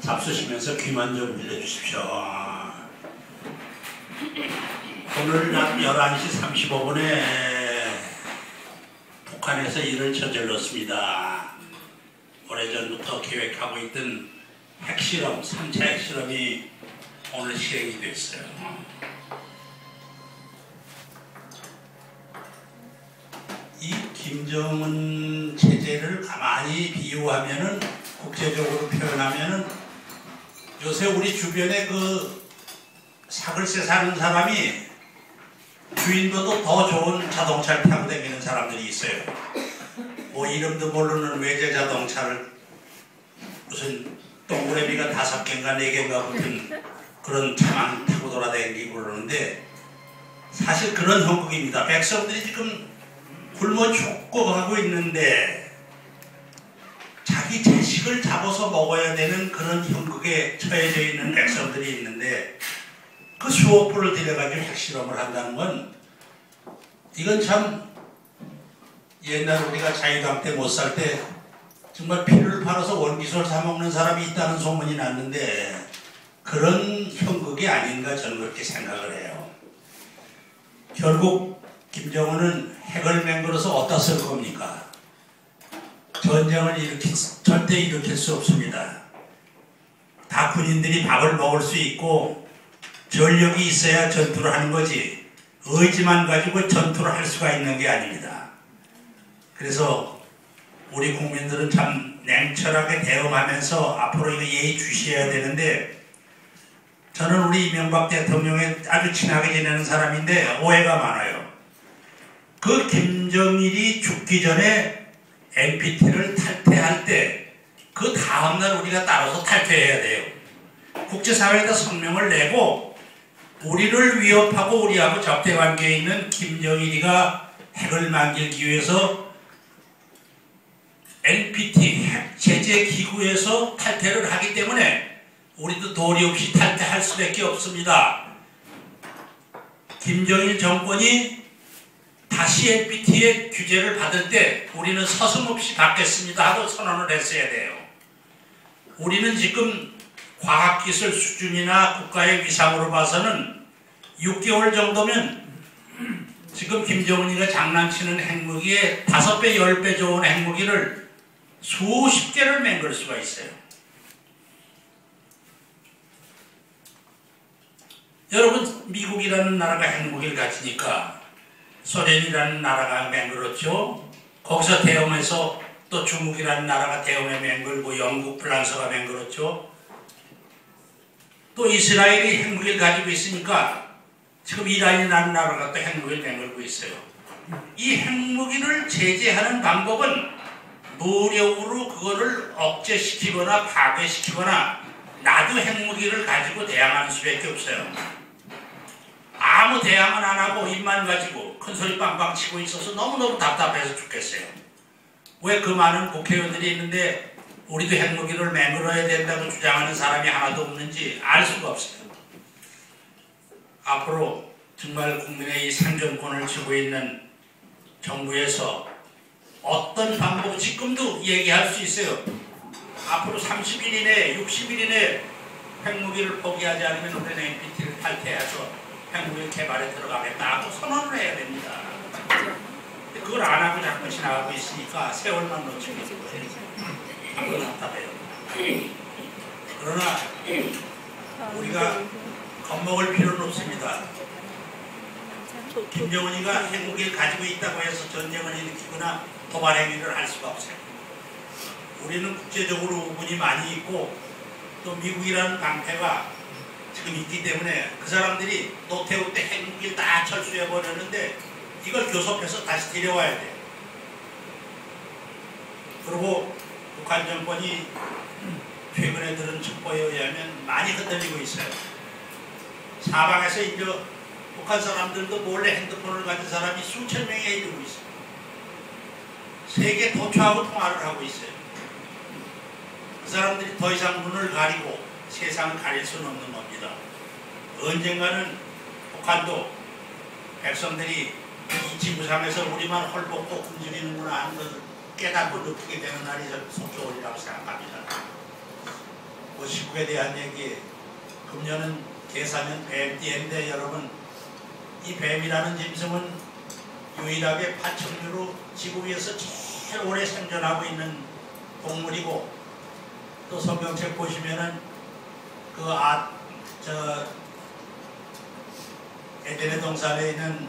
잡수시면서 귀만 좀 빌려주십시오. 오늘 낮 11시 35분에 북한에서 일을 저질렀습니다. 오래전부터 계획하고 있던 핵실험, 3차 핵실험이 오늘 시행이 됐어요. 이 김정은 체제를 가만히 비유하면은, 국제적으로 표현하면은, 요새 우리 주변에 그 사글세 사는 사람이 주인보다 더 좋은 자동차를 타고 다니는 사람들이 있어요. 뭐 이름도 모르는 외제 자동차를 무슨 동그라미가 5개인가 4개인가 붙은 그런 차만 타고 돌아다니고 그러는데, 사실 그런 형국입니다. 백성들이 지금 굶어 죽어가고 있는데 자기 자식을 잡아서 먹어야 되는 그런 형국에 처해져 있는 백성들이 있는데, 그 수억 불을 들여가지고 핵실험을 한다는 건, 이건 참 옛날 우리가 자유당 때 못 살 때 정말 피를 팔아서 원기소를 사먹는 사람이 있다는 소문이 났는데, 그런 형국이 아닌가 저는 그렇게 생각을 해요. 결국 김정은은 핵을 맹글어서 어디다 쓸 겁니까? 전쟁을 절대 일으킬 수 없습니다. 다 군인들이 밥을 먹을 수 있고 전력이 있어야 전투를 하는 거지, 의지만 가지고 전투를 할 수가 있는 게 아닙니다. 그래서 우리 국민들은 참 냉철하게 대응하면서 앞으로 이거 예의주시해야 되는데, 저는 우리 이명박 대통령에 아주 친하게 지내는 사람인데 오해가 많아요. 그 김정일이 죽기 전에 NPT를 탈퇴할 때 그 다음날 우리가 따라서 탈퇴해야 돼요. 국제사회에다 성명을 내고, 우리를 위협하고 우리하고 적대관계에 있는 김정일이가 핵을 만들기 위해서 NPT 핵제재기구에서 탈퇴를 하기 때문에 우리도 도리 없이 탈퇴할 수밖에 없습니다. 김정일 정권이 다시 NPT의 규제를 받을 때 우리는 서슴없이 받겠습니다 하고 선언을 했어야 돼요. 우리는 지금 과학기술 수준이나 국가의 위상으로 봐서는 6개월 정도면 지금 김정은이가 장난치는 핵무기에 5배, 10배 좋은 핵무기를 수십 개를 맹글 수가 있어요. 여러분, 미국이라는 나라가 핵무기를 가지니까 소련이라는 나라가 맹글었죠. 거기서 대응해서 또 중국이라는 나라가 대응에 맹글고, 영국, 프랑스가 맹글었죠. 또 이스라엘이 핵무기를 가지고 있으니까 지금 이란이라는 나라가 또 핵무기를 맹글고 있어요. 이 핵무기를 제재하는 방법은 노력으로 그거를 억제시키거나 파괴시키거나 나도 핵무기를 가지고 대항하는 수밖에 없어요. 아무 대항은 안 하고 입만 가지고 큰소리 빵빵 치고 있어서 너무너무 답답해서 죽겠어요. 왜 그 많은 국회의원들이 있는데 우리도 핵무기를 맹글어야 된다고 주장하는 사람이 하나도 없는지 알 수가 없어요. 앞으로 정말 국민의 이 생존권을 쥐고 있는 정부에서 어떤 방법, 지금도 얘기할 수 있어요. 앞으로 30일 이내, 60일 이내 핵무기를 포기하지 않으면 우리는 NPT를 탈퇴해서 핵무기 개발에 들어가겠다고 선언을 해야 됩니다. 그걸 안 하고 자꾸 지나가고 있으니까 세월만 놓치고 있는 거예요. 한번 답답해요. 그러나 우리가 겁먹을 필요는 없습니다. 김정은이가 핵무기를 가지고 있다고 해서 전쟁을 일으키거나 도발 행위를 할 수가 없어요. 우리는 국제적으로 우군이 많이 있고, 또 미국이라는 강태가 지금 있기 때문에 그 사람들이 노태우 때 핵무기를 다 철수해버렸는데 이걸 교섭해서 다시 데려와야 돼요. 그리고 북한 정권이 최근에 들은 첩보에 의하면 많이 흔들리고 있어요. 사방에서 이제 북한 사람들도 몰래 핸드폰을 가진 사람이 수천 명에 이르고 있어요. 세계 도처하고 통화를 하고 있어요. 그 사람들이 더 이상 눈을 가리고 세상을 가릴 수는 없는 겁니다. 언젠가는 북한도 백성들이 이 지구상에서 우리만 헐벗고 굶주리는구나 하는 것을 깨닫고 느끼게 되는 날이 속히 오리라고 생각합니다. 그 시국에 대한 얘기. 금년은 계산은 뱀띠인데 여러분, 이 뱀이라는 짐승은 유일하게 파충류로 지구 위에서 제일 오래 생존하고 있는 동물이고, 또 성경책 보시면은 에덴의 동산에 있는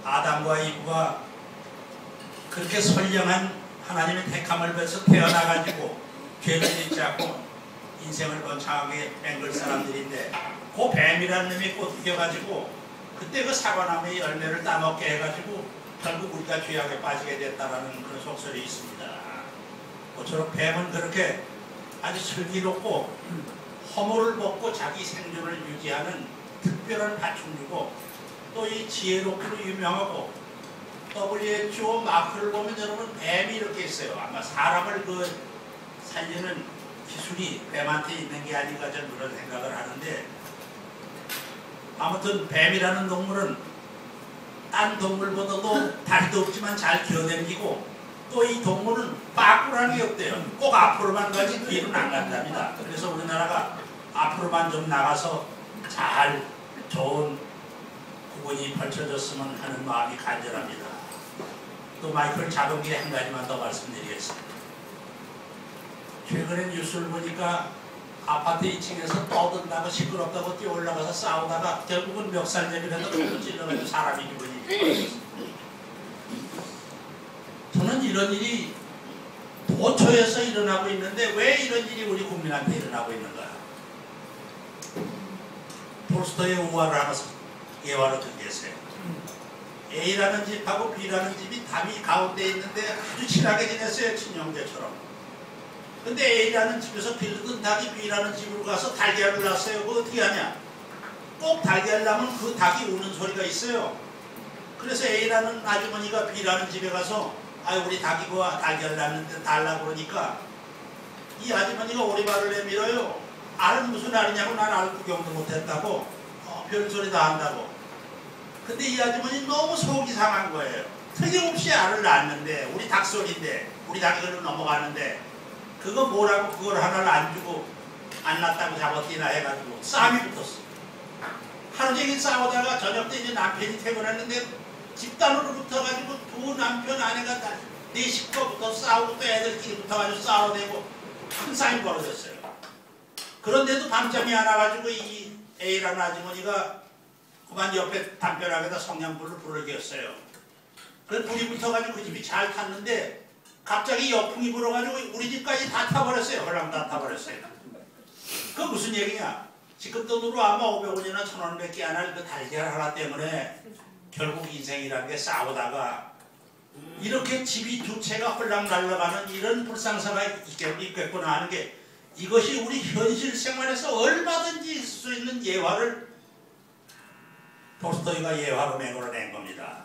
아담과 이브가 그렇게 선량한 하나님의 택함을 받아서 태어나가지고 죄를 짓지 않고 인생을 번창하게 맹글 사람들인데, 그 뱀이라는 놈이 꼬드겨가지고 그때 그 사과나무의 열매를 따먹게 해가지고 결국 우리가 죄악에 빠지게 됐다라는 그런 속설이 있습니다. 모쪼록 뱀은 그렇게 아주 슬기롭고 허물을 먹고 자기 생존을 유지하는 특별한 파충류고, 또 이 지혜롭기로 유명하고, WHO 마크를 보면 여러분 뱀이 이렇게 있어요. 아마 사람을 살리는 기술이 뱀한테 있는 게 아닌가 저는 그런 생각을 하는데, 아무튼 뱀이라는 동물은 딴 동물보다도 다리도 없지만 잘 기어다니고, 또 이 동물은 빠꾸라는 게 없대요. 꼭 앞으로만 가지 뒤로는 안 간답니다. 그래서 우리나라가 앞으로만 좀 나가서 잘 좋은 구분이 펼쳐졌으면 하는 마음이 간절합니다. 또 마이크를 잡은 게 한 가지만 더 말씀드리겠습니다. 최근에 뉴스를 보니까 아파트 2층에서 떠든다고 시끄럽다고 뛰어 올라가서 싸우다가 결국은 멱살잡이라도 툭 찔러가지고 사람이 죽으니, 저는 이런 일이 도처에서 일어나고 있는데 왜 이런 일이 우리 국민한테 일어나고 있는가? 톨스토이의 우화를 하나 예화로 듣겠어요. A라는 집하고 B라는 집이 담이 가운데 있는데 아주 친하게 지냈어요. 친형제처럼. 근데 A라는 집에서 빌리던 닭이 B라는 집으로 가서 달걀을 낳았어요. 그거 어떻게 하냐? 꼭 달걀 낳으면 그 닭이 우는 소리가 있어요. 그래서 A라는 아주머니가 B라는 집에 가서 우리 닭이 그 달걀 낳는데 달라고 그러니까 이 아주머니가 오리발을 내밀어요. 알은 무슨 알이냐고. 난 알 구경도 못했다고. 별소리 다 한다고. 근데 이 아주머니 너무 속이 상한 거예요. 틀림없이 알을 낳았는데, 우리 닭소리인데, 우리 닭이 그걸로 넘어가는데, 그거 뭐라고 그걸 하나를 안 주고 안 낳았다고 잡았디나 해가지고 싸움이 붙었어. 하루 종일 싸우다가 저녁 때 이제 남편이 퇴근했는데 집단으로 붙어가지고 두 남편 아내가 다 네 식구부터 싸우고 또 애들끼리 붙어가지고 싸워대고 큰 싸움이 벌어졌어요. 그런데도 밤잠이 안 와가지고 이 A라는 아주머니가 그만 옆에 담벼락에다 성냥불을 불어기었어요. 그래서 불이 붙어가지고 그 집이 잘 탔는데 갑자기 역풍이 불어가지고 우리 집까지 다 타버렸어요. 헐랑 다 타버렸어요. 그거 무슨 얘기냐? 지금 돈으로 아마 500원이나 1000원밖에 안 할 그 달걀 하나 때문에 결국 인생이라는 게 싸우다가 이렇게 집이 두 채가 헐랑 날아가는 이런 불상사가 있겠구나 하는 게, 이것이 우리 현실 생활에서 얼마든지 있을 수 있는 예화를 톨스토이가 예화로 맹고를 겁니다.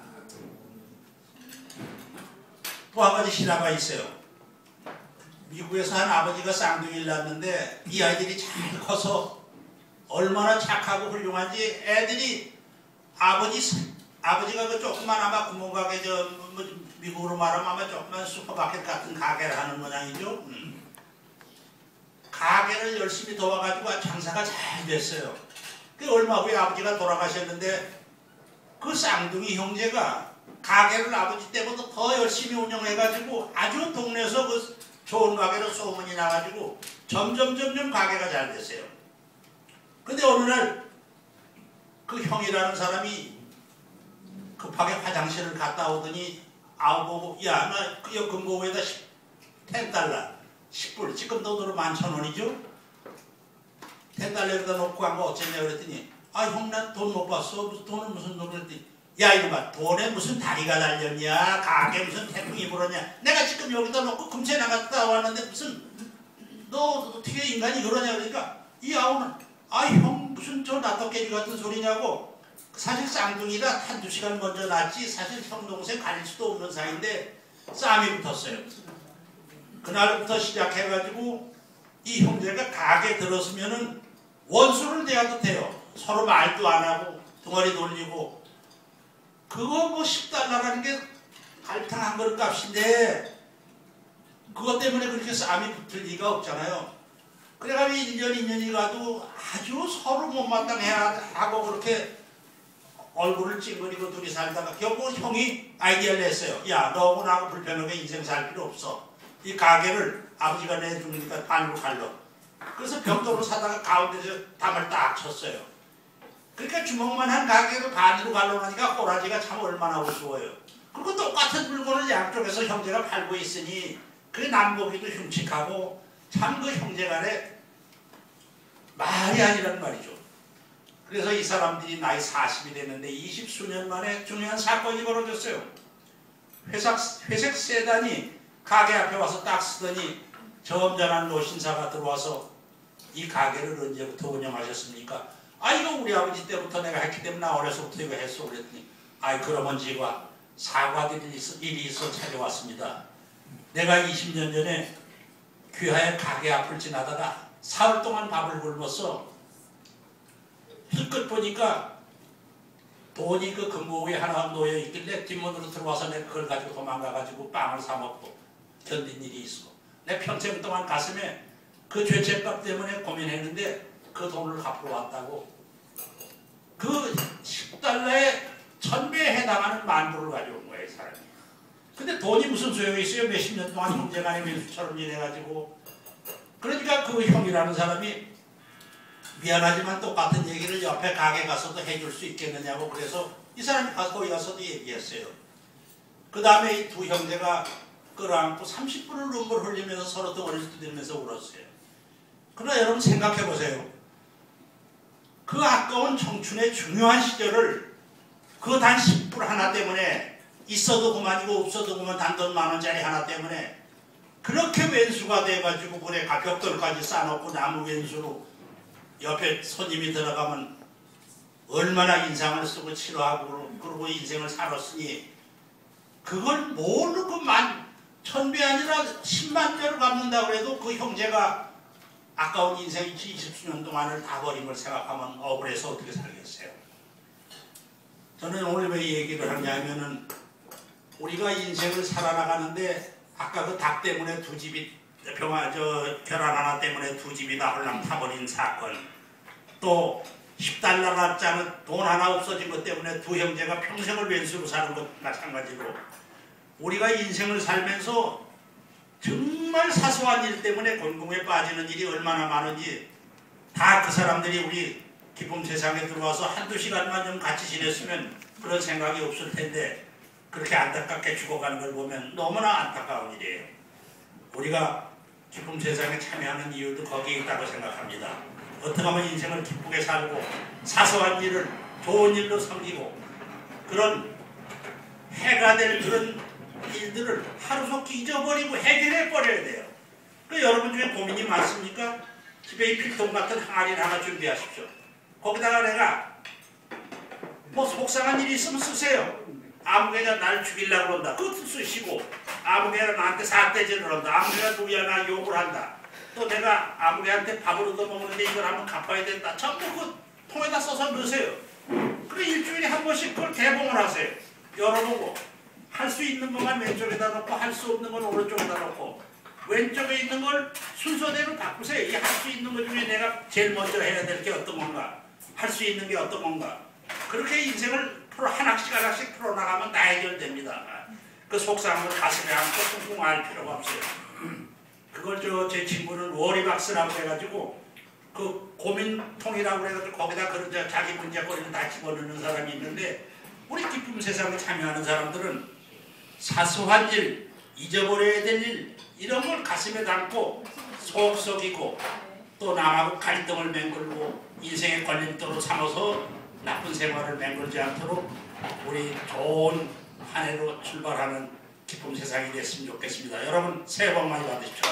또 한 가지 실화가 있어요. 미국에서 한 아버지가 쌍둥이를 낳았는데 이 아이들이 잘 커서 얼마나 착하고 훌륭한지 애들이 아버지가 그 조그만 아마 구멍가게 미국으로 말하면 아마 조그만 슈퍼마켓 같은 가게를 하는 모양이죠. 가게를 열심히 도와가지고 장사가 잘 됐어요. 그 얼마 후에 아버지가 돌아가셨는데 그 쌍둥이 형제가 가게를 아버지 때보다 더 열심히 운영해가지고 아주 동네에서 그 좋은 가게로 소문이 나가지고 점점 가게가 잘 됐어요. 근데 어느 날 그 형이라는 사람이 급하게 화장실을 갔다 오더니 보고, 야, 나 그 금고에다 $10 10불, 지금 돈으로 11,000원이죠? $10에다 놓고 간 거 어쩌냐 그랬더니, 형 난 돈 못 봤어. 돈은 무슨 돈을 했더니, 야 이놈아, 돈에 무슨 다리가 달렸냐? 가게 무슨 태풍이 불었냐? 내가 지금 여기다 놓고 금세 나갔다 왔는데 무슨 너 어떻게 인간이 그러냐 그러니까 이 아우는 형 무슨 저 나떡개비 같은 소리냐고. 사실 쌍둥이가 한두 시간 먼저 낳았지 사실 형 동생 가릴 수도 없는 사이인데 싸움이 붙었어요. 그날부터 시작해가지고 이 형제가 가게 들었으면은 원수를 대해도 돼요. 서로 말도 안 하고 덩어리 돌리고. 그거 뭐 $10라는 게 갈비탕 한 그릇 값인데 그것 때문에 그렇게 싸움이 붙을 리가 없잖아요. 그래가지고 1년, 2년이 가도 아주 서로 못마땅해야 하고 그렇게 얼굴을 찡그리고 둘이 살다가 결국 형이 아이디어를 냈어요. 야, 너하고 나하고 불편하게 인생 살 필요 없어. 이 가게를 아버지가 내주니까 반으로 갈러. 그래서 벽돌로 사다가 가운데서 담을 딱 쳤어요. 그러니까 주먹만 한 가게를 반으로 갈러놓으니까 꼬라지가 참 얼마나 우스워요. 그리고 똑같은 물건을 양쪽에서 형제가 팔고 있으니 그 남보기도 흉측하고 참 그 형제간에 말이 아니란 말이죠. 그래서 이 사람들이 나이 40이 됐는데 20수년 만에 중요한 사건이 벌어졌어요. 회색 세단이 가게 앞에 와서 딱 쓰더니 점잖은 노신사가 들어와서 이 가게를 언제부터 운영하셨습니까? 아, 이거 우리 아버지 때부터 내가 했기 때문에 나 어려서부터 이거 했어. 그랬더니 아이, 그러면 지가 사과드릴 일이 있어 찾아왔습니다. 내가 20년 전에 귀하의 가게 앞을 지나다가 사흘 동안 밥을 굶었어. 힐끗 보니까 돈이 그 금고에 하나 놓여 있길래 뒷문으로 들어와서 내가 그걸 가지고 도망가가지고 빵을 사 먹고 견딘 일이 있어. 내 평생 동안 가슴에 그 죄책감 때문에 고민했는데 그 돈을 갚으러 왔다고. 그 10달러에 1000배에 해당하는 만불을 가져온 거야, 이 사람이. 근데 돈이 무슨 소용이 있어요? 몇십 년 동안 형제간에 왼수처럼 지내가지고. 그러니까 그 형이라는 사람이 미안하지만 똑같은 얘기를 옆에 가게 가서도 해줄 수 있겠느냐고. 그래서 이 사람이 거기 가서도 얘기했어요. 그 다음에 이 두 형제가 끌어안고 30분을 눈물 흘리면서 서로 덩어리를 두드리면서 울었어요. 그러나 여러분 생각해 보세요. 그 아까운 청춘의 중요한 시절을 그 단 10불 하나 때문에, 있어도 그만이고 없어도 그만 단돈 10,000원짜리 하나 때문에 그렇게 왼수가 돼가지고 그래 벽돌까지 싸놓고 나무 왼수로 옆에 손님이 들어가면 얼마나 인상을 쓰고 치료하고 그러고 인생을 살았으니 그걸 뭘로 그 1000배 아니라 10만 배로 갚는다고 해도 그 형제가 아까운 인생 20수년 동안을 다 버린 걸 생각하면 억울해서 어떻게 살겠어요. 저는 오늘 왜 얘기를 하냐면은 우리가 인생을 살아나가는데 아까 그 닭 때문에 두 집이 계란 하나 때문에 두 집이 다 홀랑 타버린 사건, 또 10달러짜리 돈 하나 없어진 것 때문에 두 형제가 평생을 왼수로 사는 것 마찬가지로 우리가 인생을 살면서 정말 사소한 일 때문에 곤궁에 빠지는 일이 얼마나 많은지 다 그 사람들이 우리 기쁨 세상에 들어와서 한두 시간만 좀 같이 지냈으면 그런 생각이 없을 텐데 그렇게 안타깝게 죽어가는 걸 보면 너무나 안타까운 일이에요. 우리가 기쁨 세상에 참여하는 이유도 거기에 있다고 생각합니다. 어떻게 하면 인생을 기쁘게 살고 사소한 일을 좋은 일로 섬기고 그런 해가 될 그런 일들을 하루속히 잊어버리고 해결해 버려야 돼요. 그 여러분 중에 고민이 많습니까? 집에 이 필통 같은 항아리를 하나 준비하십시오. 거기다가 내가 뭐 속상한 일이 있으면 쓰세요. 아무개가 날 죽이려고 한다. 그것도 쓰시고, 아무개가 나한테 사태질을 한다. 아무개가 누구야 나 욕을 한다. 또 내가 아무개한테 밥을 얻어먹는데 이걸 한번 갚아야 된다. 전부 그 통에다 써서 넣으세요. 그래 일주일에 한 번씩 그걸 개봉을 하세요. 열어보고 할 수 있는 것만 왼쪽에다 놓고 할 수 없는 건 오른쪽에다 놓고 왼쪽에 있는 걸 순서대로 바꾸세요. 이 할 수 있는 것 중에 내가 제일 먼저 해야 될 게 어떤 건가, 할 수 있는 게 어떤 건가. 그렇게 인생을 하나씩 하나씩 풀어나가면 다 해결됩니다. 그 속상한 걸 가슴에 안고 끙끙 앓을 필요가 없어요. 그걸 제 친구는 워리박스라고 해가지고 그 고민통이라고 해가지고 거기다 그런 자기 문제거리를 다 집어넣는 사람이 있는데 우리 기쁨 세상에 참여하는 사람들은 사소한 일, 잊어버려야 될 일 이런 걸 가슴에 담고 속 썩이고 또 남하고 갈등을 맹글고 인생의 걸림돌로 삼아서 나쁜 생활을 맹글지 않도록 우리 좋은 한 해로 출발하는 기쁨 세상이 됐으면 좋겠습니다. 여러분 새해 복 많이 받으십시오.